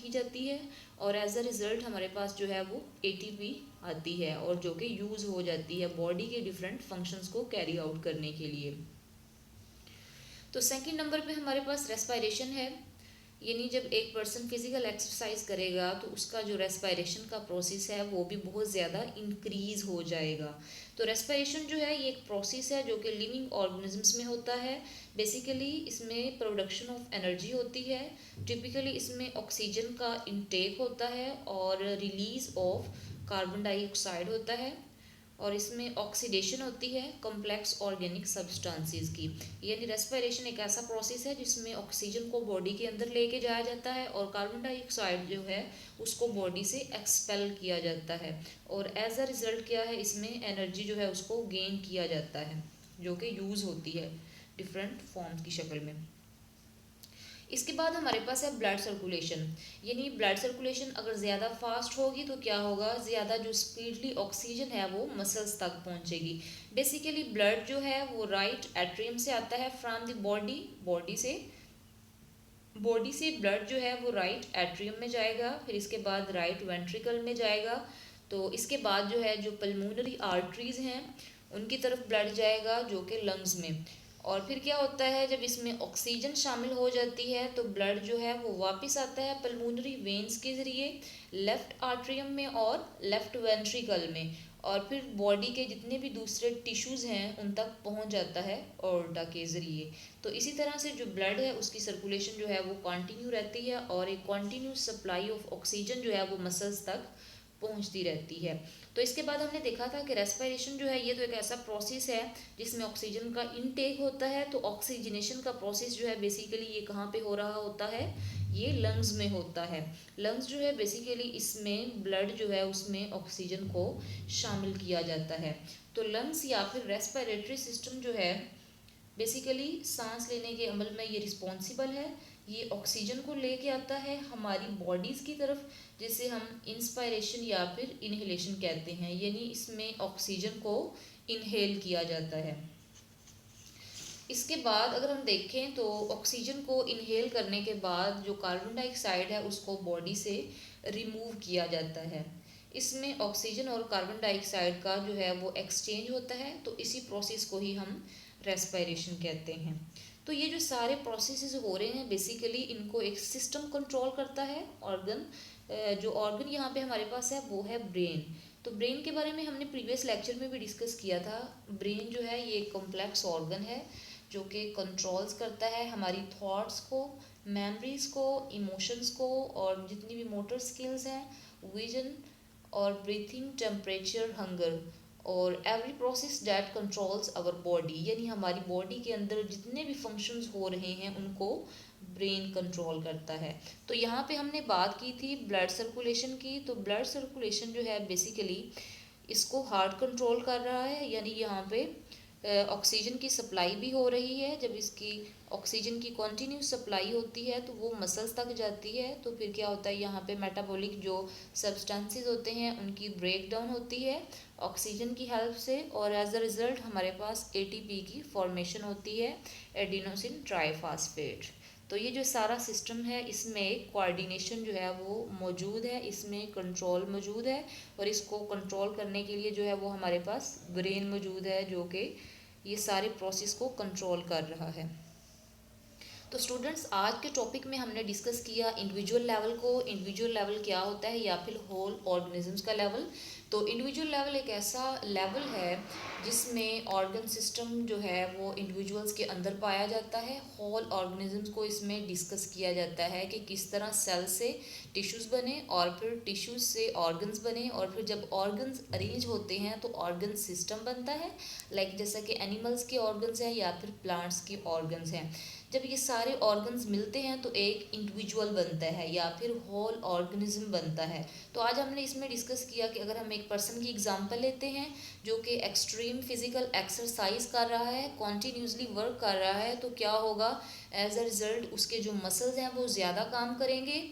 की जाती है और एज अ रिज़ल्ट हमारे पास जो है वो एटीपी आती है और जो कि यूज़ हो जाती है बॉडी के डिफरेंट फंक्शंस को कैरी आउट करने के लिए। तो सेकंड नंबर पे हमारे पास रेस्पायरेशन है, यानी जब एक पर्सन फिजिकल एक्सरसाइज करेगा तो उसका जो रेस्पायरेशन का प्रोसेस है वो भी बहुत ज़्यादा इंक्रीज हो जाएगा। तो रेस्पायरेशन जो है ये एक प्रोसेस है जो कि लिविंग ऑर्गेनिजम्स में होता है। बेसिकली इसमें प्रोडक्शन ऑफ एनर्जी होती है, टिपिकली इसमें ऑक्सीजन का इनटेक होता है और रिलीज ऑफ कार्बन डाइऑक्साइड होता है और इसमें ऑक्सीडेशन होती है कॉम्प्लेक्स ऑर्गेनिक सब्सटेंसेस की। यानी रेस्पिरेशन एक ऐसा प्रोसेस है जिसमें ऑक्सीजन को बॉडी के अंदर लेके जाया जाता है और कार्बन डाइऑक्साइड जो है उसको बॉडी से एक्सपेल किया जाता है और एज अ रिजल्ट क्या है, इसमें एनर्जी जो है उसको गेन किया जाता है जो कि यूज़ होती है डिफरेंट फॉर्म्स की शक्ल में। इसके बाद हमारे पास है ब्लड सर्कुलेशन, यानी ब्लड सर्कुलेशन अगर ज़्यादा फास्ट होगी तो क्या होगा, ज़्यादा जो स्पीडली ऑक्सीजन है वो मसल्स तक पहुंचेगी। बेसिकली ब्लड जो है वो राइट एट्रियम से आता है फ्रॉम द बॉडी, बॉडी से ब्लड जो है वो राइट एट्रियम में जाएगा, फिर इसके बाद राइट वेंट्रिकल में जाएगा। तो इसके बाद जो है जो पल्मोनरी आर्टरीज हैं उनकी तरफ ब्लड जाएगा जो कि लंग्स में। और फिर क्या होता है, जब इसमें ऑक्सीजन शामिल हो जाती है तो ब्लड जो है वो वापस आता है पल्मोनरी वेन्स के ज़रिए लेफ़्ट आर्टरियम में और लेफ़्ट वेंट्रिकल में, और फिर बॉडी के जितने भी दूसरे टिश्यूज़ हैं उन तक पहुंच जाता है ऑर्टा के ज़रिए। तो इसी तरह से जो ब्लड है उसकी सर्कुलेशन जो है वो कंटिन्यू रहती है और एक कंटिन्यूस सप्लाई ऑफ ऑक्सीजन जो है वो मसल्स तक पहुंचती रहती है। तो इसके बाद हमने देखा था कि रेस्पिरेशन जो है ये तो एक ऐसा प्रोसेस है जिसमें ऑक्सीजन का इनटेक होता है। तो ऑक्सीजनेशन का प्रोसेस जो है बेसिकली ये कहाँ पे हो रहा होता है, ये लंग्स में होता है। लंग्स जो है बेसिकली इसमें ब्लड जो है उसमें ऑक्सीजन को शामिल किया जाता है। तो लंग्स या फिर रेस्पिरेटरी सिस्टम जो है बेसिकली सांस लेने के अमल में ये रिस्पॉन्सिबल है। ये ऑक्सीजन को लेके आता है हमारी बॉडीज़ की तरफ, जिसे हम इंस्पायरेशन या फिर इनहेलेशन कहते हैं, यानी इसमें ऑक्सीजन को इनहेल किया जाता है। इसके बाद अगर हम देखें तो ऑक्सीजन को इनहेल करने के बाद जो कार्बन डाइऑक्साइड है उसको बॉडी से रिमूव किया जाता है। इसमें ऑक्सीजन और कार्बन डाइऑक्साइड का जो है वो एक्सचेंज होता है, तो इसी प्रोसेस को ही हम रेस्पिरेशन कहते हैं। तो ये जो सारे प्रोसेसेस हो रहे हैं बेसिकली इनको एक सिस्टम कंट्रोल करता है ऑर्गन। जो ऑर्गन यहाँ पे हमारे पास है वो है ब्रेन। तो ब्रेन के बारे में हमने प्रीवियस लेक्चर में भी डिस्कस किया था। ब्रेन जो है ये एक कॉम्प्लेक्स ऑर्गन है जो कि कंट्रोल्स करता है हमारी थॉट्स को, मेमोरीज को, इमोशंस को और जितनी भी मोटर स्किल्स हैं, विजन और ब्रीथिंग, टेम्परेचर, हंगर और every process that controls our body, यानी हमारी बॉडी के अंदर जितने भी फंक्शंस हो रहे हैं उनको ब्रेन कंट्रोल करता है। तो यहाँ पे हमने बात की थी ब्लड सर्कुलेशन की। तो ब्लड सर्कुलेशन जो है बेसिकली इसको हार्ट कंट्रोल कर रहा है, यानी यहाँ पे ऑक्सीजन की सप्लाई भी हो रही है। जब इसकी ऑक्सीजन की कंटिन्यूस सप्लाई होती है तो वो मसल्स तक जाती है, तो फिर क्या होता है यहाँ पे मेटाबॉलिक जो सब्सटेंसेस होते हैं उनकी ब्रेक डाउन होती है ऑक्सीजन की हेल्प से और एज अ रिज़ल्ट हमारे पास एटीपी की फॉर्मेशन होती है, एडिनोसिन ट्राइफॉस्फेट। तो ये जो सारा सिस्टम है इसमें कोऑर्डिनेशन जो है वो मौजूद है, इसमें कंट्रोल मौजूद है और इसको कंट्रोल करने के लिए जो है वो हमारे पास ब्रेन मौजूद है जो कि ये सारे प्रोसेस को कंट्रोल कर रहा है। तो स्टूडेंट्स आज के टॉपिक में हमने डिस्कस किया इंडिविजुअल लेवल को। इंडिविजुअल लेवल क्या होता है या फिर होल ऑर्गेनिजम्स का लेवल। तो इंडिविजुअल लेवल एक ऐसा लेवल है जिसमें ऑर्गन सिस्टम जो है वो इंडिविजुअल्स के अंदर पाया जाता है। होल ऑर्गेनिजम्स को इसमें डिस्कस किया जाता है कि किस तरह सेल से टिश्यूज़ बने और फिर टिश्यूज़ से ऑर्गन्स बने और फिर जब ऑर्गन्स अरेंज होते हैं तो ऑर्गन सिस्टम बनता है। लाइक जैसा कि एनिमल्स के ऑर्गन्स हैं या फिर प्लांट्स के ऑर्गन्स हैं। जब ये सारे ऑर्गन्स मिलते हैं तो एक इंडिविजुअल बनता है या फिर होल ऑर्गेनिज्म बनता है। तो आज हमने इसमें डिस्कस किया कि अगर हम एक पर्सन की एग्जांपल लेते हैं जो कि एक्सट्रीम फिजिकल एक्सरसाइज कर रहा है, कॉन्टीन्यूसली वर्क कर रहा है, तो क्या होगा, एज अ रिजल्ट उसके जो मसल्स हैं वो ज़्यादा काम करेंगे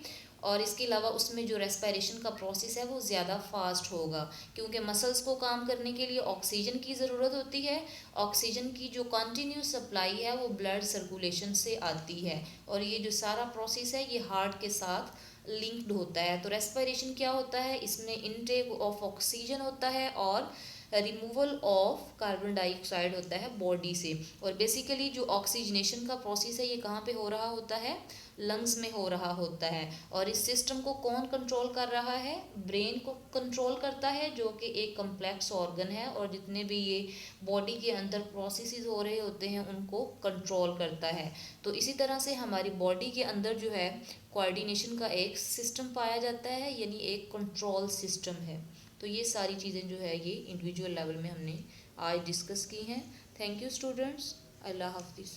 और इसके अलावा उसमें जो रेस्पिरेशन का प्रोसेस है वो ज़्यादा फास्ट होगा क्योंकि मसल्स को काम करने के लिए ऑक्सीजन की ज़रूरत होती है। ऑक्सीजन की जो कंटिन्यूस सप्लाई है वो ब्लड सर्कुलेशन से आती है और ये जो सारा प्रोसेस है ये हार्ट के साथ लिंक्ड होता है। तो रेस्पिरेशन क्या होता है, इसमें इनटेक ऑफ ऑक्सीजन होता है और रिमूवल ऑफ कार्बन डाइऑक्साइड होता है बॉडी से। और बेसिकली जो ऑक्सीजनेशन का प्रोसेस है ये कहाँ पे हो रहा होता है, लंग्स में हो रहा होता है। और इस सिस्टम को कौन कंट्रोल कर रहा है, ब्रेन को कंट्रोल करता है, जो कि एक कम्प्लेक्स ऑर्गन है और जितने भी ये बॉडी के अंदर प्रोसेसेस हो रहे होते हैं उनको कंट्रोल करता है। तो इसी तरह से हमारी बॉडी के अंदर जो है कोऑर्डिनेशन का एक सिस्टम पाया जाता है, यानी एक कंट्रोल सिस्टम है। तो ये सारी चीज़ें जो है ये इंडिविजुअल लेवल में हमने आज डिस्कस की हैं। थैंक यू स्टूडेंट्स, अल्लाह हाफिज़।